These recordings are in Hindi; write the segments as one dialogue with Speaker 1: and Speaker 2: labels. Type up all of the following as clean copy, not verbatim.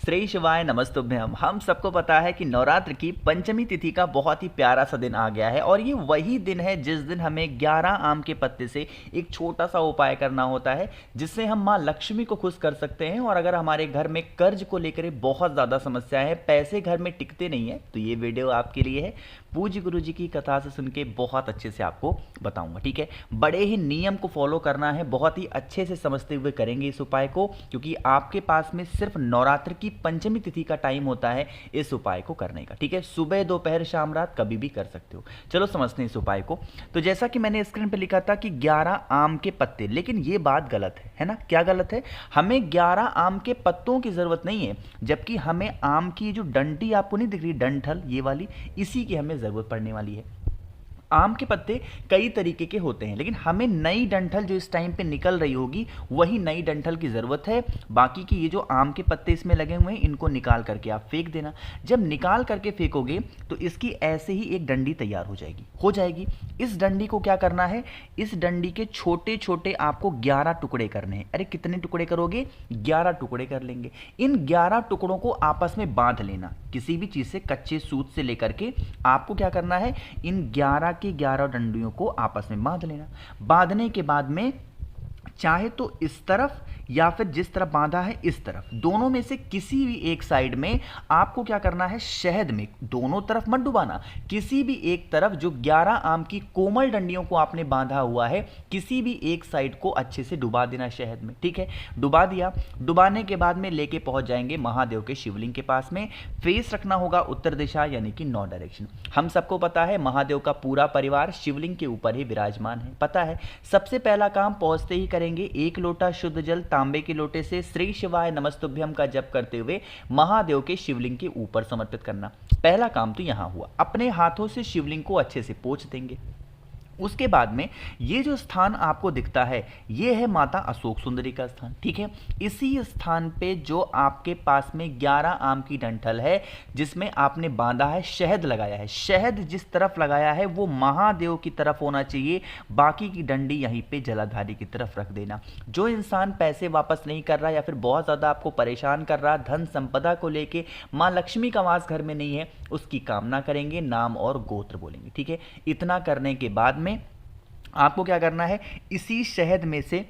Speaker 1: श्री शिवाय नमस्तुभ्यम। हम सबको पता है कि नवरात्र की पंचमी तिथि का बहुत ही प्यारा सा दिन आ गया है और ये वही दिन है जिस दिन हमें 11 आम के पत्ते से एक छोटा सा उपाय करना होता है जिससे हम माँ लक्ष्मी को खुश कर सकते हैं। और अगर हमारे घर में कर्ज को लेकर बहुत ज़्यादा समस्या है, पैसे घर में टिकते नहीं है, तो ये वीडियो आपके लिए है। पूज्य गुरु जी की कथा से सुन के बहुत अच्छे से आपको बताऊंगा, ठीक है। बड़े ही नियम को फॉलो करना है, बहुत ही अच्छे से समझते हुए करेंगे इस उपाय को, क्योंकि आपके पास में सिर्फ नवरात्र की पंचमी तिथि का टाइम होता है इस उपाय को करने का, ठीक है। सुबह दोपहर शाम रात कभी भी कर सकते हो। चलो समझते हैं इस उपाय को। तो जैसा कि मैंने स्क्रीन पे लिखा था कि 11 आम के पत्ते, लेकिन ये बात गलत है ना। क्या गलत है? हमें 11 आम के पत्तों की जरूरत नहीं है, जबकि हमें आम की जो डंडी आपको नहीं दिख रही, डंठल ये वाली, इसी की हमें जरूरत पड़ने वाली है। आम के पत्ते कई तरीके के होते हैं, लेकिन हमें नई डंठल जो इस टाइम पे निकल रही होगी वही नई डंठल की ज़रूरत है। बाकी की ये जो आम के पत्ते इसमें लगे हुए हैं इनको निकाल करके आप फेंक देना। जब निकाल करके फेंकोगे तो इसकी ऐसे ही एक डंडी तैयार हो जाएगी। इस डंडी को क्या करना है, इस डंडी के छोटे छोटे आपको 11 टुकड़े करने हैं। अरे कितने टुकड़े करोगे? 11 टुकड़े कर लेंगे। इन 11 टुकड़ों को आपस में बांध लेना, किसी भी चीज़ से, कच्चे सूत से लेकर के आपको क्या करना है, इन 11 की 11 डंडियों को आपस में बांध लेना। बांधने के बाद में चाहे तो इस तरफ या फिर जिस तरफ बांधा है इस तरफ, दोनों में से किसी भी एक साइड में आपको क्या करना है, शहद में, दोनों तरफ मत डुबाना, किसी भी एक तरफ जो 11 आम की कोमल डंडियों को आपने बांधा हुआ है किसी भी एक साइड को अच्छे से डुबा देना शहद में, ठीक है। डुबा दिया। डुबाने के बाद में लेके पहुंच जाएंगे महादेव के शिवलिंग के पास में। फेस रखना होगा उत्तर दिशा, यानी कि नॉर्थ डायरेक्शन। हम सबको पता है महादेव का पूरा परिवार शिवलिंग के ऊपर ही विराजमान है, पता है। सबसे पहला काम पहुंचते ही करेंगे, एक लोटा शुद्ध जल तांबे के लोटे से श्री शिवाय नमस्तुभ्यम का जप करते हुए महादेव के शिवलिंग के ऊपर समर्पित करना। पहला काम तो यहां हुआ। अपने हाथों से शिवलिंग को अच्छे से पोंछ देंगे। उसके बाद में ये जो स्थान आपको दिखता है ये है माता अशोक सुंदरी का स्थान, ठीक है। इसी स्थान पे जो आपके पास में 11 आम की डंठल है जिसमें आपने बांधा है, शहद लगाया है, शहद जिस तरफ लगाया है वो महादेव की तरफ होना चाहिए, बाकी की डंडी यहीं पे जलाधारी की तरफ रख देना। जो इंसान पैसे वापस नहीं कर रहा या फिर बहुत ज़्यादा आपको परेशान कर रहा, धन संपदा को लेके, माँ लक्ष्मी का वास घर में नहीं है, उसकी कामना करेंगे, नाम और गोत्र बोलेंगे, ठीक है। इतना करने के बाद में आपको क्या करना है, इसी शहद में से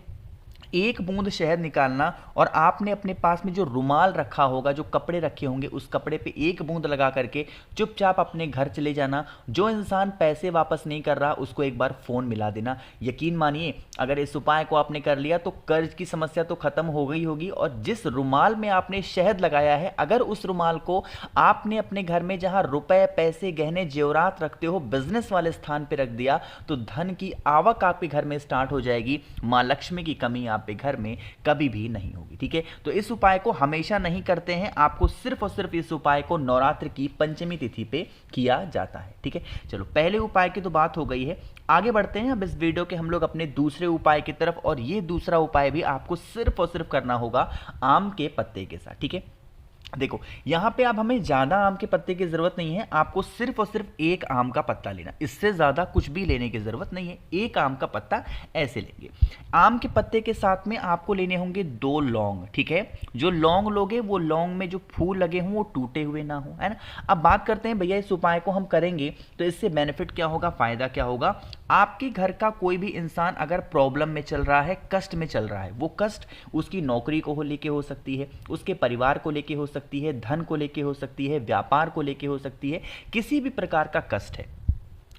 Speaker 1: एक बूंद शहद निकालना और आपने अपने पास में जो रुमाल रखा होगा, जो कपड़े रखे होंगे, उस कपड़े पे एक बूंद लगा करके चुपचाप अपने घर चले जाना। जो इंसान पैसे वापस नहीं कर रहा उसको एक बार फ़ोन मिला देना। यकीन मानिए अगर इस उपाय को आपने कर लिया तो कर्ज की समस्या तो खत्म हो गई होगी। और जिस रुमाल में आपने शहद लगाया है, अगर उस रुमाल को आपने अपने घर में जहाँ रुपए पैसे गहने जेवरात रखते हो बिजनेस वाले स्थान पर रख दिया तो धन की आवक आपके घर में स्टार्ट हो जाएगी। माँ लक्ष्मी की कमी पे घर में कभी भी नहीं होगी, ठीक है। तो इस उपाय को हमेशा नहीं करते हैं, आपको सिर्फ और सिर्फ इस उपाय को नवरात्र की पंचमी तिथि पे किया जाता है, ठीक है। चलो पहले उपाय की तो बात हो गई है, आगे बढ़ते हैं अब इस वीडियो के हम लोग अपने दूसरे उपाय की तरफ। और ये दूसरा उपाय भी आपको सिर्फ और सिर्फ करना होगा आम के पत्ते के साथ, ठीक है। देखो यहाँ पे अब हमें ज़्यादा आम के पत्ते की ज़रूरत नहीं है, आपको सिर्फ और सिर्फ एक आम का पत्ता लेना, इससे ज़्यादा कुछ भी लेने की ज़रूरत नहीं है। एक आम का पत्ता ऐसे लेंगे। आम के पत्ते के साथ में आपको लेने होंगे 2 लौंग, ठीक है। जो लौंग लोगे वो लौंग में जो फूल लगे हों वो टूटे हुए ना हो, है ना। अब बात करते हैं भैया इस उपाय को हम करेंगे तो इससे बेनिफिट क्या होगा, फ़ायदा क्या होगा। आपके घर का कोई भी इंसान अगर प्रॉब्लम में चल रहा है, कष्ट में चल रहा है, वो कष्ट उसकी नौकरी को लेके हो सकती है, उसके परिवार को लेके हो सकती है, धन को लेके हो सकती है, व्यापार को लेके हो सकती है, किसी भी प्रकार का कष्ट है।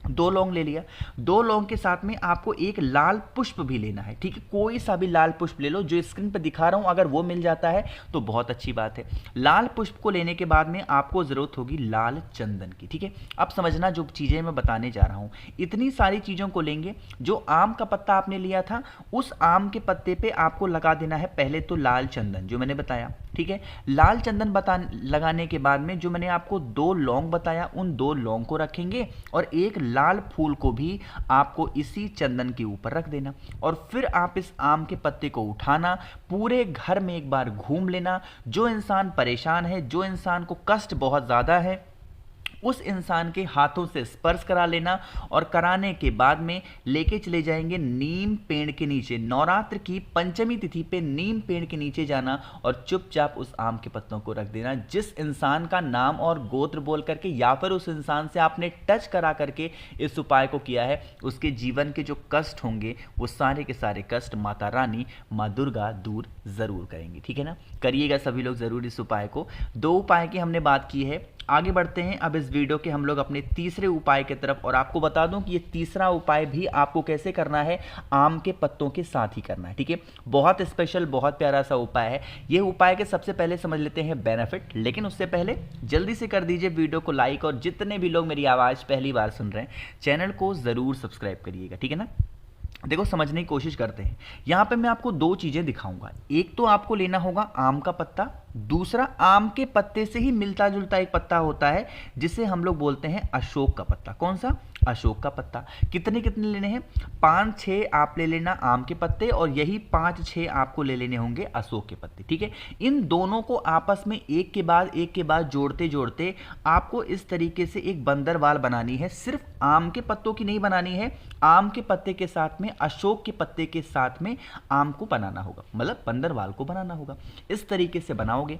Speaker 1: 2 लौंग ले लिया। 2 लौंग के साथ में आपको एक लाल पुष्प भी लेना है, ठीक है। कोई सा भी लाल पुष्प ले लो, जो स्क्रीन पर दिखा रहा हूं, अगर वो मिल जाता है तो बहुत अच्छी बात है। लाल पुष्प को लेने के बाद में आपको जरूरत होगी लाल चंदन की, ठीक है। अब समझना जो चीजें मैं बताने जा रहा हूं, इतनी सारी चीजों को लेंगे। जो आम का पत्ता आपने लिया था उस आम के पत्ते पे आपको लगा देना है पहले तो लाल चंदन, जो मैंने बताया, ठीक है। लाल चंदन लगाने के बाद में जो मैंने आपको 2 लौंग बताया, उन 2 लौंग को रखेंगे और एक लाल फूल को भी आपको इसी चंदन के ऊपर रख देना। और फिर आप इस आम के पत्ते को उठाना, पूरे घर में एक बार घूम लेना। जो इंसान परेशान है, जो इंसान को कष्ट बहुत ज़्यादा है, उस इंसान के हाथों से स्पर्श करा लेना और कराने के बाद में लेके चले जाएंगे नीम पेड़ के नीचे। नवरात्र की पंचमी तिथि पे नीम पेड़ के नीचे जाना और चुपचाप उस आम के पत्तों को रख देना। जिस इंसान का नाम और गोत्र बोल करके या फिर उस इंसान से आपने टच करा करके इस उपाय को किया है, उसके जीवन के जो कष्ट होंगे वो सारे के सारे कष्ट माता रानी माँ दुर्गा दूर जरूर करेंगी। ठीक है ना, करिएगा सभी लोग जरूर इस उपाय को। 2 उपाय की हमने बात की है, आगे बढ़ते हैं अब इस वीडियो के हम लोग अपने तीसरे उपाय की तरफ। और आपको बता दूं कि ये तीसरा उपाय भी आपको कैसे करना है, आम के पत्तों के साथ ही करना है। ठीक है, बहुत स्पेशल बहुत प्यारा सा उपाय है। ये उपाय के सबसे पहले समझ लेते हैं बेनिफिट, लेकिन उससे पहले जल्दी से कर दीजिए वीडियो को लाइक, और जितने भी लोग मेरी आवाज़ पहली बार सुन रहे हैं चैनल को ज़रूर सब्सक्राइब करिएगा। ठीक है ना, देखो समझने की कोशिश करते हैं। यहाँ पे मैं आपको 2 चीज़ें दिखाऊंगा। एक तो आपको लेना होगा आम का पत्ता, दूसरा आम के पत्ते से ही मिलता जुलता एक पत्ता होता है जिसे हम लोग बोलते हैं अशोक का पत्ता। कौन सा? अशोक का पत्ता। कितने कितने लेने हैं? 5-6 आप ले लेना आम के पत्ते, और यही 5-6 आपको ले लेने होंगे अशोक के पत्ते। ठीक है, इन दोनों को आपस में एक के बाद जोड़ते जोड़ते आपको इस तरीके से एक बंदरवाल बनानी है। सिर्फ आम के पत्तों की नहीं बनानी है, आम के पत्ते के साथ में अशोक के पत्ते के साथ में आम को बनाना होगा, मतलब बंदरवाल को बनाना होगा। इस तरीके से बनाओगे।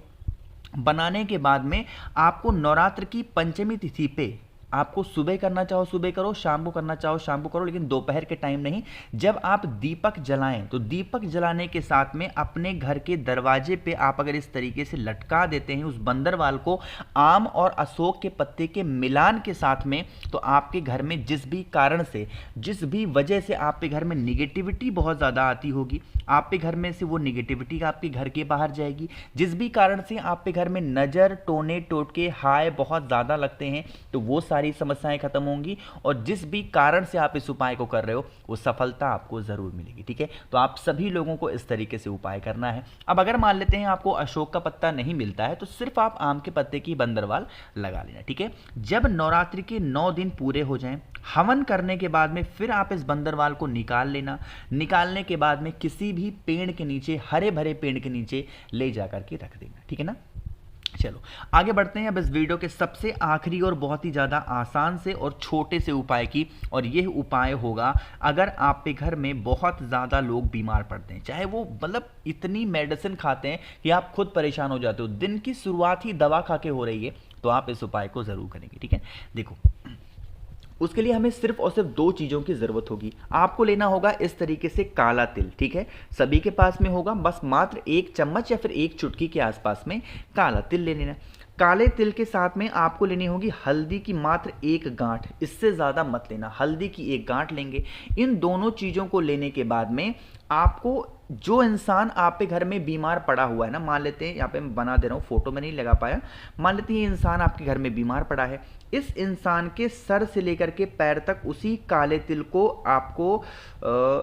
Speaker 1: बनाने के बाद में आपको नवरात्र की पंचमी तिथि पे आपको सुबह करना चाहो सुबह करो, शाम को करना चाहो शाम को करो, लेकिन दोपहर के टाइम नहीं। जब आप दीपक जलाएं तो दीपक जलाने के साथ में अपने घर के दरवाजे पे आप अगर इस तरीके से लटका देते हैं उस बंदरवाल को आम और अशोक के पत्ते के मिलान के साथ में, तो आपके घर में जिस भी कारण से, जिस भी वजह से आपके घर में निगेटिविटी बहुत ज़्यादा आती होगी, आपके घर में से वो निगेटिविटी आपके घर के बाहर जाएगी। जिस भी कारण से आपके घर में नज़र, टोने, टोटके, हाय बहुत ज़्यादा लगते हैं, तो वो सारी समस्याएं खत्म होंगी। और जिस भी कारण से आप इस उपाय को कर रहे हो वो सफलता आपको जरूर मिलेगी। ठीक है, तो आप सभी लोगों को इस तरीके से उपाय करना है। अब अगर मान लेते हैं आपको अशोक का पत्ता नहीं मिलता है तो सिर्फ आप आम के पत्ते की बंदरवाल लगा लेना। ठीक है, जब नवरात्रि के 9 दिन पूरे हो जाएं, हवन करने के बाद में फिर आप इस बंदरवाल को निकाल लेना। निकालने के बाद में किसी भी पेड़ के नीचे, हरे भरे पेड़ के नीचे ले जाकर के रख देना। ठीक है ना, चलो आगे बढ़ते हैं अब इस वीडियो के सबसे आखिरी और बहुत ही ज़्यादा आसान से और छोटे से उपाय की। और यह उपाय होगा अगर आपके घर में बहुत ज़्यादा लोग बीमार पड़ते हैं, चाहे वो मतलब इतनी मेडिसिन खाते हैं कि आप खुद परेशान हो जाते हो, दिन की शुरुआत ही दवा खा के हो रही है, तो आप इस उपाय को ज़रूर करेंगे। ठीक है, देखो उसके लिए हमें सिर्फ और सिर्फ 2 चीज़ों की ज़रूरत होगी। आपको लेना होगा इस तरीके से काला तिल। ठीक है, सभी के पास में होगा, बस मात्र 1 चम्मच या फिर 1 चुटकी के आसपास में काला तिल ले लेना। काले तिल के साथ में आपको लेनी होगी हल्दी की मात्र 1 गांठ, इससे ज़्यादा मत लेना, हल्दी की 1 गांठ लेंगे। इन दोनों चीज़ों को लेने के बाद में आपको, जो इंसान आपके घर में बीमार पड़ा हुआ है ना, मान लेते हैं यहाँ पे मैं बना दे रहा हूँ, फोटो में नहीं लगा पाया, मान लेते हैं ये इंसान आपके घर में बीमार पड़ा है, इस इंसान के सर से लेकर के पैर तक उसी काले तिल को आपको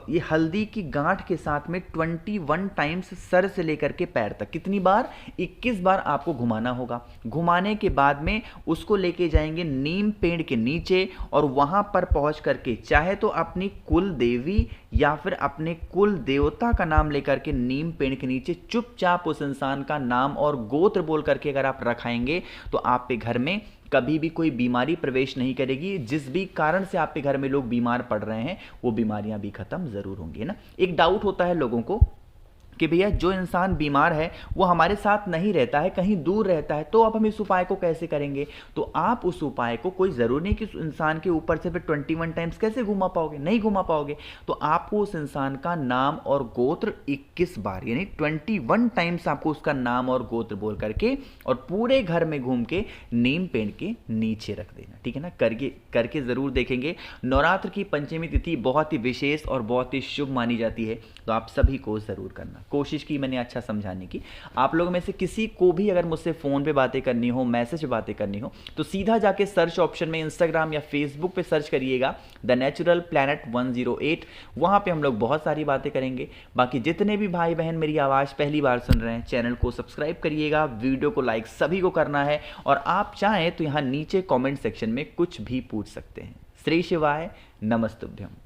Speaker 1: ये हल्दी की गांठ के साथ में 21 टाइम्स सर से लेकर के पैर तक, कितनी बार? 21 बार आपको घुमाना होगा। घुमाने के बाद में उसको लेके जाएंगे नीम पेड़ के नीचे, और वहां पर पहुंच करके चाहे तो अपनी कुल देवी या फिर अपने कुल देवता का नाम लेकर के नीम पेड़ के नीचे चुपचाप उस इंसान का नाम और गोत्र बोल करके अगर आप रखाएंगे तो आपके घर में कभी भी कोई बीमारी प्रवेश नहीं करेगी। जिस भी कारण से आपके घर में लोग बीमार पड़ रहे हैं वो बीमारियां भी खत्म जरूर होंगी ना। एक डाउट होता है लोगों को कि भैया जो इंसान बीमार है वो हमारे साथ नहीं रहता है, कहीं दूर रहता है, तो अब हम इस उपाय को कैसे करेंगे? तो आप उस उपाय को, कोई ज़रूरी नहीं कि उस इंसान के ऊपर से फिर 21 टाइम्स कैसे घुमा पाओगे, नहीं घुमा पाओगे, तो आपको उस इंसान का नाम और गोत्र 21 बार यानी 21 टाइम्स आपको उसका नाम और गोत्र बोल करके और पूरे घर में घूम के नीम पेड़ के नीचे रख देना। ठीक है ना, करके ज़रूर देखेंगे। नवरात्र की पंचमी तिथि बहुत ही विशेष और बहुत ही शुभ मानी जाती है, तो आप सभी को ज़रूर करना। कोशिश की मैंने अच्छा समझाने की। आप लोगों में से किसी को भी अगर मुझसे फ़ोन पे बातें करनी हो, मैसेज पे बातें करनी हो, तो सीधा जाके सर्च ऑप्शन में इंस्टाग्राम या फेसबुक पे सर्च करिएगा द नेचुरल प्लैनेट 108। वहाँ पे हम लोग बहुत सारी बातें करेंगे। बाकी जितने भी भाई बहन मेरी आवाज़ पहली बार सुन रहे हैं, चैनल को सब्सक्राइब करिएगा, वीडियो को लाइक सभी को करना है, और आप चाहें तो यहाँ नीचे कॉमेंट सेक्शन में कुछ भी पूछ सकते हैं। श्री शिवाय, नमस्तुभ्यम।